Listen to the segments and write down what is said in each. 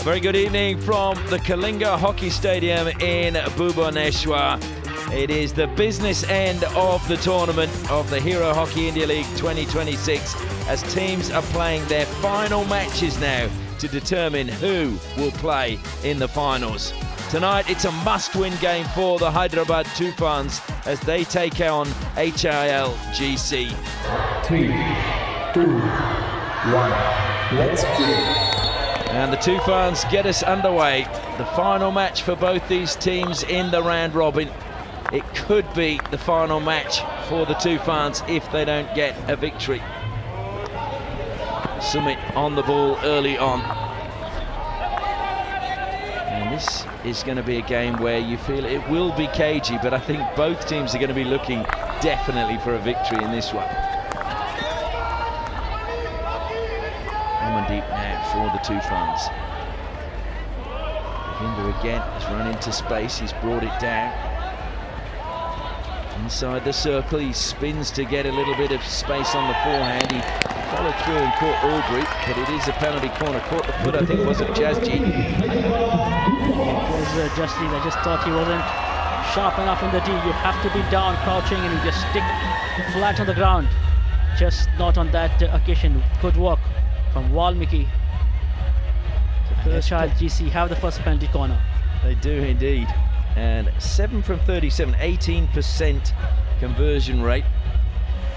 Very good evening from the Kalinga Hockey Stadium in Bhubaneswar. It is the business end of the tournament of the Hero Hockey India League 2026 as teams are playing their final matches now to determine who will play in the finals. Tonight it's a must-win game for the Hyderabad Toofans as they take on HIL GC. 3, 2, 1, let's play. And the Toofans get us underway. The final match for both these teams in the round robin. It could be the final match for the Toofans if they don't get a victory. Sumit on the ball early on. And this is going to be a game where you feel it will be cagey, but I think both teams are going to be looking definitely for a victory in this one. Deep now for the Toofans. Ravinder again has run into space, he's brought it down. Inside the circle, he spins to get a little bit of space on the forehand. He followed through and caught Aubrey, but it is a penalty corner. Caught the foot, I think, was it Jasjit? It was Jasjit. I just thought he wasn't sharp enough in the D. You have to be down, crouching, and you just stick flat on the ground. Just not on that occasion. Good work from Valmiki. So HIL GC have the first penalty corner. They do indeed. And 7 from 37, 18% conversion rate.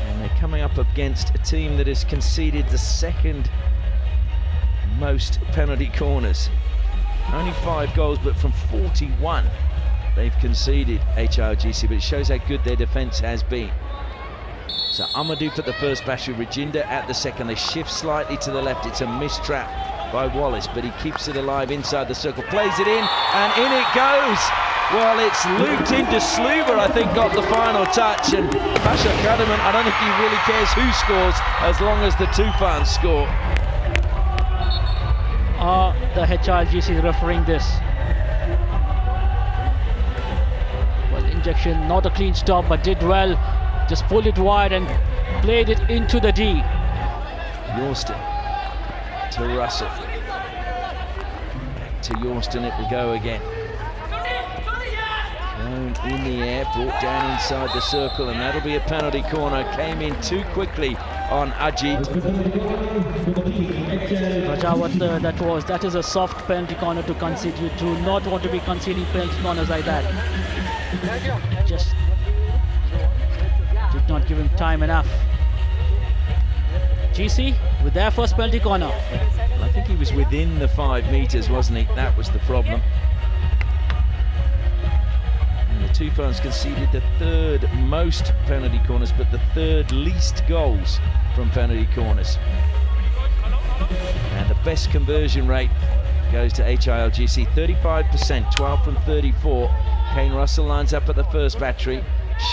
And they're coming up against a team that has conceded the second most penalty corners. Only 5 goals, but from 41 they've conceded, HIL GC, but it shows how good their defence has been. So Amadeep at the first battery, Rajinder at the second. They shift slightly to the left. It's a mistrap by Wallace, but he keeps it alive inside the circle, plays it in, and in it goes. Well, it's looped into Sluber, I think, got the final touch, and Pasha Kadaman, I don't think he really cares who scores as long as the Toofans score. The HIL GC is refereeing this. Well, injection, not a clean stop, but did well. Just pulled it wide and played it into the D. Yorston to Russell. Back to Yorston it will go again. Thrown in the air, brought down inside the circle, and that'll be a penalty corner. Came in too quickly on Ajit. Rajawat, that is a soft penalty corner to concede. You do not want to be conceding penalty corners like that. Just did not give him time enough. GC with their first penalty corner. I think he was within the 5 metres, wasn't he? That was the problem. And the Toofans conceded the 3rd most penalty corners, but the 3rd least goals from penalty corners. And the best conversion rate goes to HIL GC, 35%, 12 from 34. Kane Russell lines up at the first battery.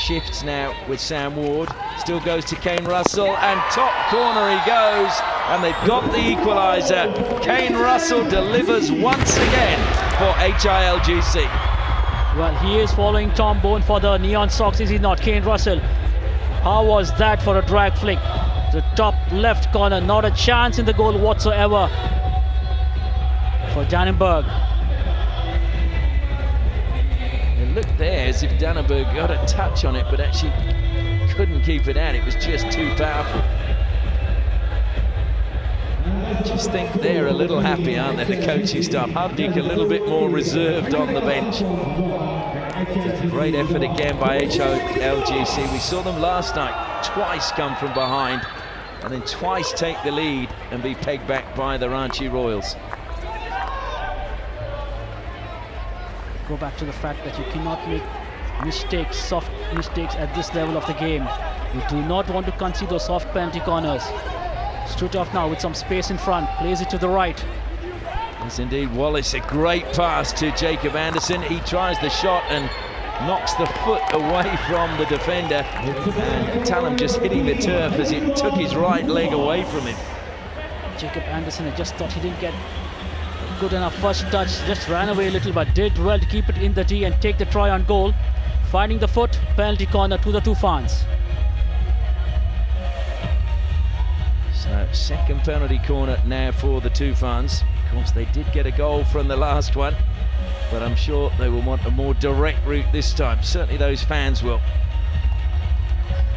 Shifts now with Sam Ward, still goes to Kane Russell, and top corner he goes, and they've got the equaliser. Kane Russell delivers once again for HIL GC. Well, he is following Tom Bone for the neon socks, is he not? Kane Russell, how was that for a drag flick? The top left corner, not a chance in the goal whatsoever for Dannenberg. It looked there as if Dannenberg got a touch on it, but actually couldn't keep it out. It was just too powerful. I just think they're a little happy, aren't they, the coaching staff? Hardik a little bit more reserved on the bench. Great effort again by HIL GC. We saw them last night twice come from behind and then twice take the lead and be pegged back by the Ranchi Royals. Go back to the fact that you cannot make mistakes, soft mistakes at this level of the game. You do not want to concede those soft penalty corners. Strutov now with some space in front, plays it to the right. Yes, indeed, Wallace, a great pass to Jacob Anderson. He tries the shot and knocks the foot away from the defender. And Talon just hitting the turf as it took his right leg away from him. Jacob Anderson, I just thought he didn't get good enough first touch, just ran away a little, but did well to keep it in the D and take the try on goal. Finding the foot, penalty corner to the Toofans. So second penalty corner now for the Toofans. Of course, they did get a goal from the last one, but I'm sure they will want a more direct route this time. Certainly those fans will.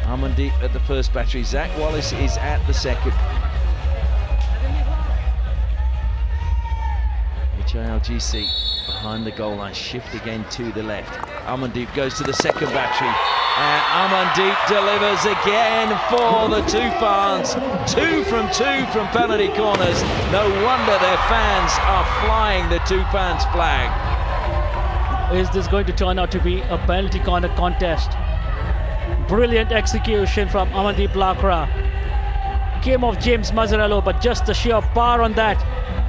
Amandeep at the first battery. Zach Wallace is at the second. HIL GC behind the goal line. Shift again to the left. Amandeep goes to the second battery. And Amandeep delivers again for the Toofans. 2 from 2 from penalty corners. No wonder their fans are flying the Toofans flag. Is this going to turn out to be a penalty corner contest? Brilliant execution from Amandeep Lakra. Came off James Mazzarello, but just the sheer power on that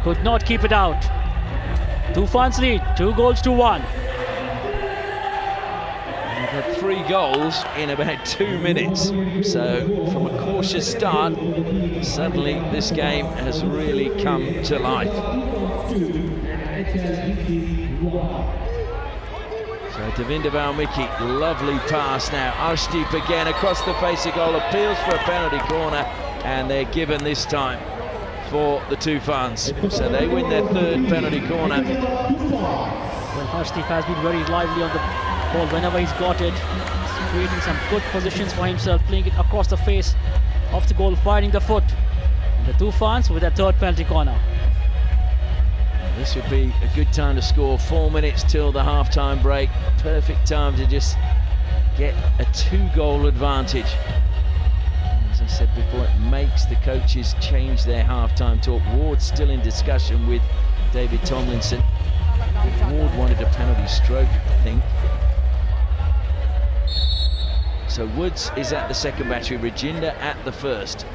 could not keep it out. Toofans lead 2-1. They've had 3 goals in about 2 minutes. So from a cautious start, suddenly this game has really come to life. So Devinder Valmiki, lovely pass now. Arshdeep again across the face of goal, appeals for a penalty corner, and they're given this time for the Toofans. So they win their 3rd penalty corner. Well, Arshdeep has been very lively on the ball whenever he's got it. He's creating some good positions for himself, playing it across the face of the goal, finding the foot. And the Toofans with their 3rd penalty corner. This would be a good time to score. 4 minutes till the half-time break. Perfect time to just get a 2-goal advantage. And as I said before, it makes the coaches change their half-time talk. Ward's still in discussion with David Tomlinson. Ward wanted a penalty stroke, I think. So Woods is at the second battery, Rajinder at the first.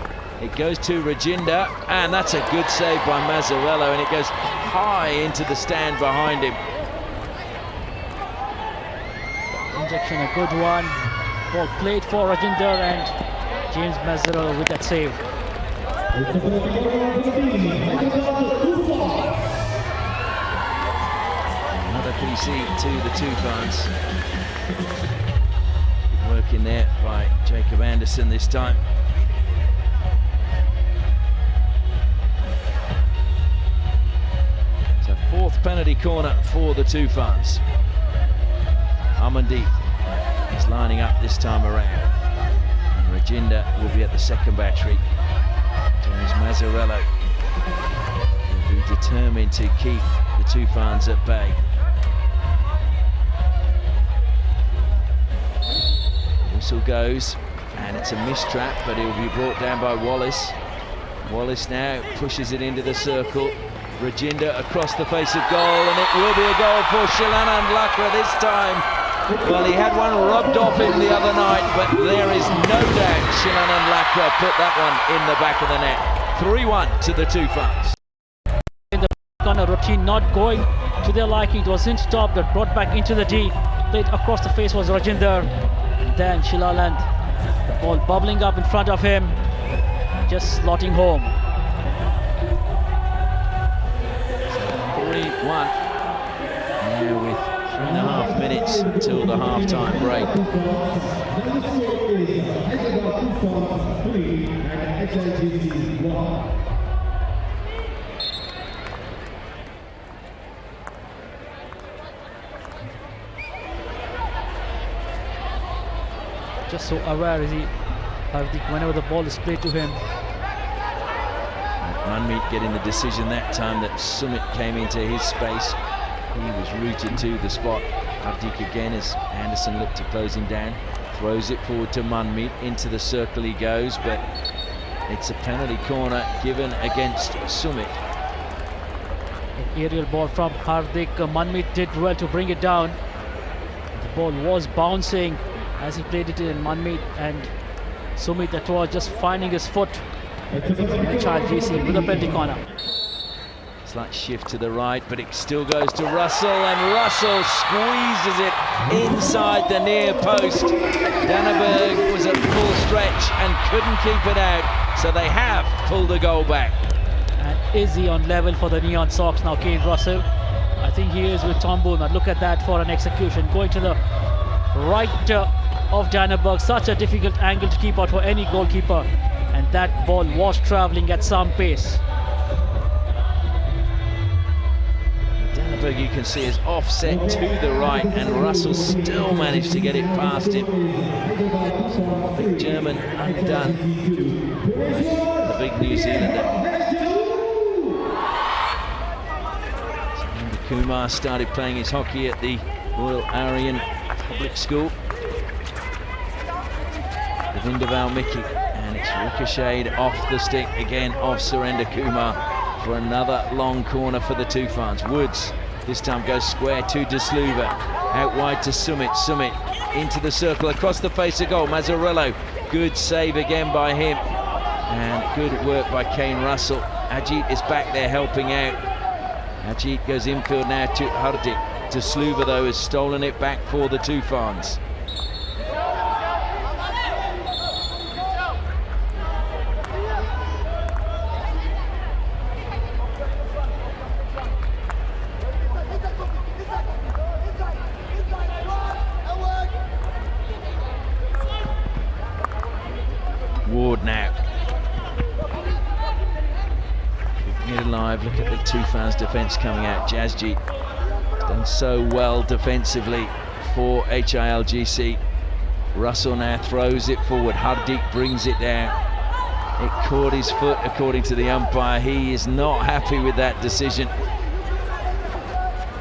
It goes to Rajinder, and that's a good save by Mazzarello, and it goes high into the stand behind him. Injection, a good one. Ball played for Rajinder, and James Mazzarello with that save. Another PC to the Toofans. Good work in there by Jacob Anderson this time. So 4th penalty corner for the Toofans. Amandeep is lining up this time around. And Rajinder will be at the second battery. James Mazzarello will be determined to keep the Toofans at bay. Whistle goes, and it's a mistrap, but it will be brought down by Wallace. Wallace now pushes it into the circle. Rajinder across the face of goal, and it will be a goal for Shilanand Lakra this time. Well, he had one rubbed off him the other night, but there is no doubt Shilanand Lakra put that one in the back of the net. 3-1 to the Toofans. In the corner routine not going to their liking, it was in stop that brought back into the D. Played across the face was Rajinder. And then Shilanand, the ball bubbling up in front of him, just slotting home. 3-1. Now with 3.5 minutes till the half-time break. Just so aware is he, whenever the ball is played to him. Manmeet getting the decision that time that Sumit came into his space. He was rooted to the spot. Hardik again as Anderson looked to close him down. Throws it forward to Manmeet. Into the circle he goes, but it's a penalty corner given against Sumit. An aerial ball from Hardik. Manmeet did well to bring it down. The ball was bouncing as he played it in. Manmeet and Sumit, that was just finding his foot. HIL GC with a penalty corner. Slight shift to the right, but it still goes to Russell, and Russell squeezes it inside the near post. Danneberg was at full stretch and couldn't keep it out, so they have pulled the goal back. And is he on level for the Neon Sox now, Kane Russell? I think he is with Tom Boone. Look at that for an execution. Going to the right of Danneberg. Such a difficult angle to keep out for any goalkeeper. And that ball was travelling at some pace. Sandberg, you can see, is offset to the right, and Russell still managed to get it past him. The German undone. The big New Zealander. So Kumar started playing his hockey at the Royal Aryan Public School. The Vindaval Mickey, and it's ricocheted off the stick again of Surrender Kumar for another long corner for the Toofans. Woods this time goes square to De Sluva, out wide to Sumit. Sumit into the circle, across the face of goal. Mazzarello, good save again by him, and good work by Kane Russell. Ajit is back there helping out. Ajit goes infield now to Hardik. De Sluva though has stolen it back for the Toofans. Ward now. Keeping it alive. Look at the Toofans defence coming out. Jazjeet done so well defensively for HIL GC. Russell now throws it forward. Hardik brings it down. It caught his foot according to the umpire. He is not happy with that decision.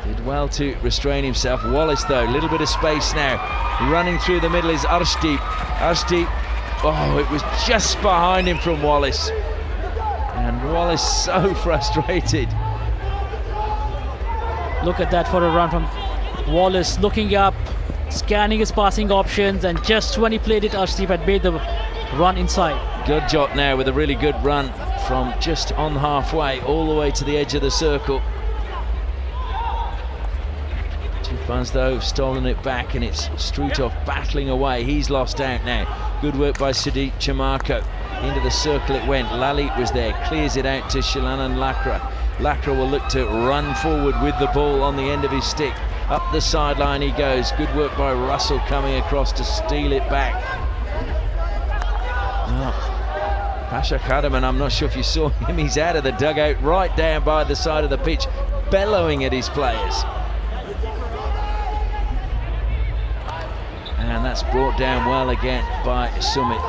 Did well to restrain himself. Wallace though, a little bit of space now. Running through the middle is Arshdeep. Arshdeep, oh, it was just behind him from Wallace. And Wallace so frustrated. Look at that for a run from Wallace, looking up, scanning his passing options, and just when he played it, Arshdeep had made the run inside. Gurjot now with a really good run from just on halfway all the way to the edge of the circle. Toofans though have stolen it back, and it's Strutov battling away. He's lost out now. Good work by Siddiq Chamarko. Into the circle it went. Lalit was there, clears it out to Shilanan Lakra. Lakra will look to run forward with the ball on the end of his stick. Up the sideline he goes. Good work by Russell coming across to steal it back. Oh, Pasha Kadaman, I'm not sure if you saw him, he's out of the dugout right down by the side of the pitch, bellowing at his players. And that's brought down well again by Sumit.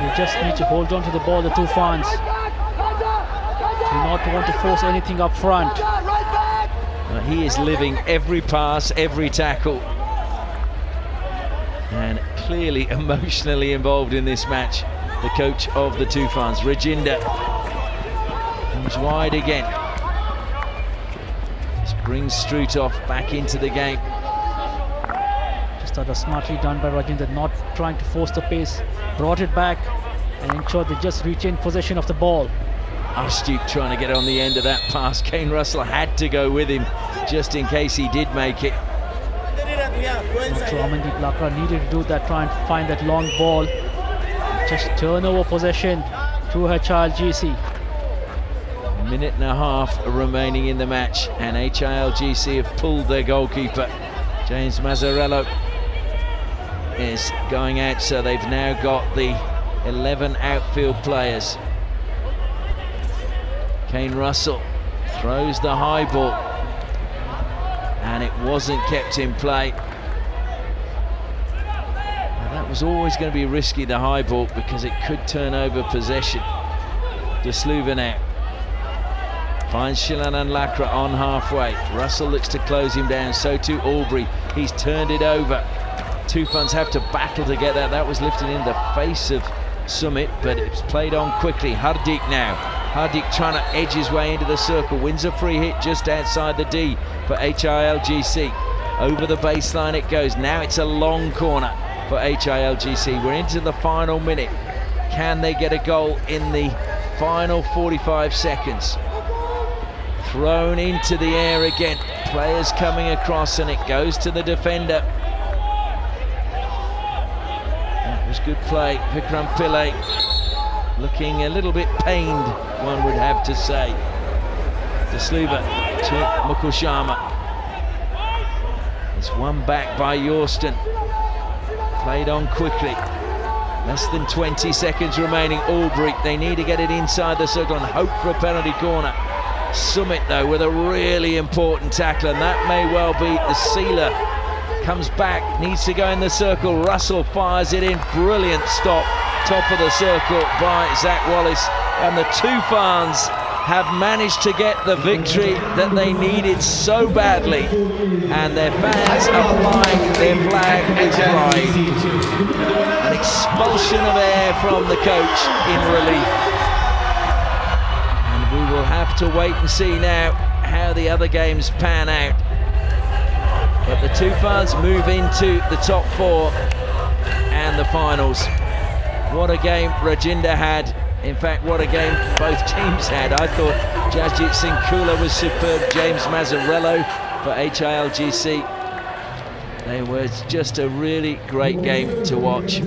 They just need to hold on to the ball, the Toofans. Do not want to force anything up front. Well, he is living every pass, every tackle. And clearly emotionally involved in this match, the coach of the Toofans. Rajinder comes wide again. Brings Strutov back into the game. Just thought was smartly done by Rajinder, not trying to force the pace, brought it back and ensured they just retained possession of the ball. Arshdeep trying to get on the end of that pass. Kane Russell had to go with him just in case he did make it. So Amandeep Lakra needed to do that, try and find that long ball. Just turn over possession to HIL GC. Minute and a half remaining in the match, and HIL GC have pulled their goalkeeper. James Mazzarello is going out, so they've now got the 11 outfield players. Kane Russell throws the high ball, and it wasn't kept in play. Now that was always going to be risky, the high ball, because it could turn over possession. De Sluva now finds Shilanan Lakra on halfway. Russell looks to close him down, so too Albury. He's turned it over. Toofans have to battle to get that. That was lifted in the face of Sumit, but it's played on quickly. Hardik now. Hardik trying to edge his way into the circle. Wins a free hit just outside the D for HIL GC. Over the baseline it goes. Now it's a long corner for HIL GC. We're into the final minute. Can they get a goal in the final 45 seconds? Thrown into the air again. Players coming across, and it goes to the defender. That was good play. Vikram Pillai looking a little bit pained, one would have to say. De Sluva to Mukul Sharma. It's won back by Yorston. Played on quickly. Less than 20 seconds remaining. Albury, they need to get it inside the circle and hope for a penalty corner. Summit, though, with a really important tackle, and that may well be the sealer. Comes back, needs to go in the circle. Russell fires it in. Brilliant stop. Top of the circle by Zach Wallace. And the Toofans have managed to get the victory that they needed so badly. And their fans are flying their flag with pride. An expulsion of air from the coach in relief. And we will have to wait and see now how the other games pan out. But the Toofans move into the top 4 and the finals. What a game Rajendra had. In fact, what a game both teams had. I thought Jasjit Singh Kula was superb. James Mazzarello for HIL GC. It was just a really great game to watch.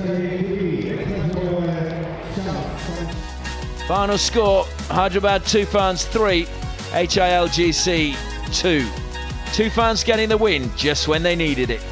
Final score, Hyderabad Toofans 3, HIL GC 2. Toofans getting the win just when they needed it.